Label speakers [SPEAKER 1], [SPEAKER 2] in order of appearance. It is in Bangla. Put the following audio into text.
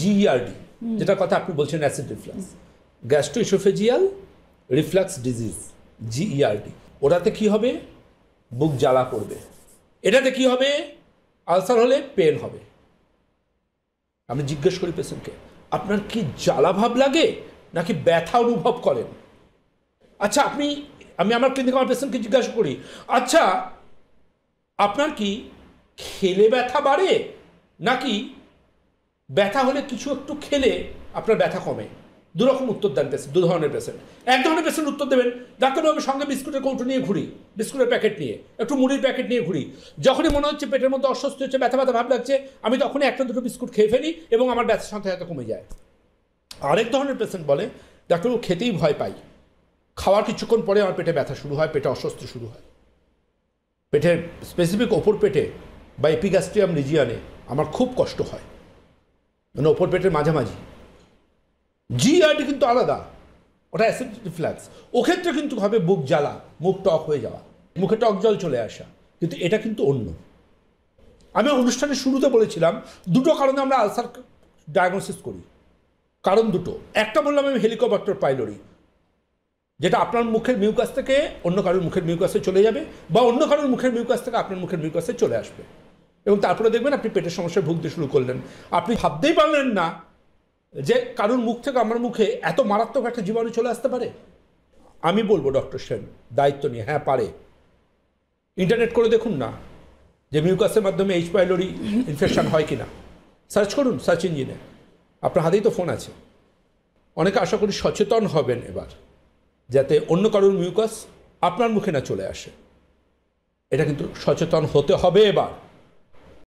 [SPEAKER 1] জিইআরডি, যেটার কথা আপনি বলছেন acid reflux, gastroesophageal reflux disease, GERD. ওটাতে কি হবে? বুক জ্বালা করবে। এটাতে কি হবে? আলসার হলে পেন হবে। আমি জিজ্ঞেস করি পেশেন্টকে, আপনার কি জ্বালা ভাব লাগে নাকি ব্যথা অনুভব করেন? আচ্ছা আমি আমার ক্লিনিকে আমার পেশেন্টকে জিজ্ঞাসা করি, আচ্ছা আপনার কি খেলে ব্যথা বাড়ে নাকি ব্যথা হলে কিছু একটু খেলে আপনার ব্যথা কমে? দুরকম উত্তর দেন পেশেন্ট, দু ধরনের পেশেন্ট। এক ধরনের পেশেন্ট উত্তর দেবেন, ডাক্তারবাবু আমি সঙ্গে বিস্কুটের কৌটো নিয়ে ঘুরি, বিস্কুটের প্যাকেট নিয়ে, একটু মুড়ির প্যাকেট নিয়ে ঘুরি, যখনই মনে হচ্ছে পেটের মধ্যে অস্বস্তি হচ্ছে, ব্যথা ব্যথা ভাব লাগছে, আমি তখনই একটা দুটো বিস্কুট খেয়ে ফেলি এবং আমার ব্যথার সংখ্যা এত কমে যায়। আরেক ধরনের পেশেন্ট বলে, ডাক্তারবাবু খেতেই ভয় পাই, খাওয়ার কিছুক্ষণ পরে আমার পেটে ব্যথা শুরু হয়, পেটে অস্বস্তি শুরু হয়, পেটের স্পেসিফিক ওপর পেটে বা এপিগ্যাস্ট্রিয়াম রিজিয়ানে আমার খুব কষ্ট হয়, মানে ওপর পেটের মাঝামাঝি। জিইআরডি কিন্তু আলাদা, ওটা অ্যাসিড রিফ্লাক্স। ওক্ষেত্রে কিন্তু হবে বুক জ্বালা, মুখ টক হয়ে যাওয়া, মুখে টক জল চলে আসা, কিন্তু এটা কিন্তু অন্য। আমি অনুষ্ঠানের শুরুতে বলেছিলাম দুটো কারণে আমরা আলসার ডায়াগনোসিস করি, কারণ দুটো। একটা বললাম আমি হেলিকপ্টার পাইলোরি, যেটা আপনার মুখের মিউকাস থেকে অন্য কারোর মুখের মিউকাসে চলে যাবে বা অন্য কারোর মুখের মিউকাস থেকে আপনার মুখের মিউকাসে চলে আসবে, এবং তারপরে দেখবেন আপনি পেটের সমস্যায় ভুগতে শুরু করলেন। আপনি ভাবতেই পারলেন না যে কারোর মুখ থেকে আমার মুখে এত মারাত্মক একটা জীবাণু চলে আসতে পারে। আমি বলবো ডক্টর সেন দায়িত্ব নিয়ে, হ্যাঁ পারে। ইন্টারনেট করে দেখুন না যে মিউকাসের মাধ্যমে এইচ পাইলোরি ইনফেকশন হয় কিনা, সার্চ করুন সার্চ ইঞ্জিনে, আপনার হাতেই তো ফোন আছে। অনেকে আশা করি সচেতন হবেন এবার, যাতে অন্য কারোর মিউকাস আপনার মুখে না চলে আসে। এটা কিন্তু সচেতন হতে হবে এবার।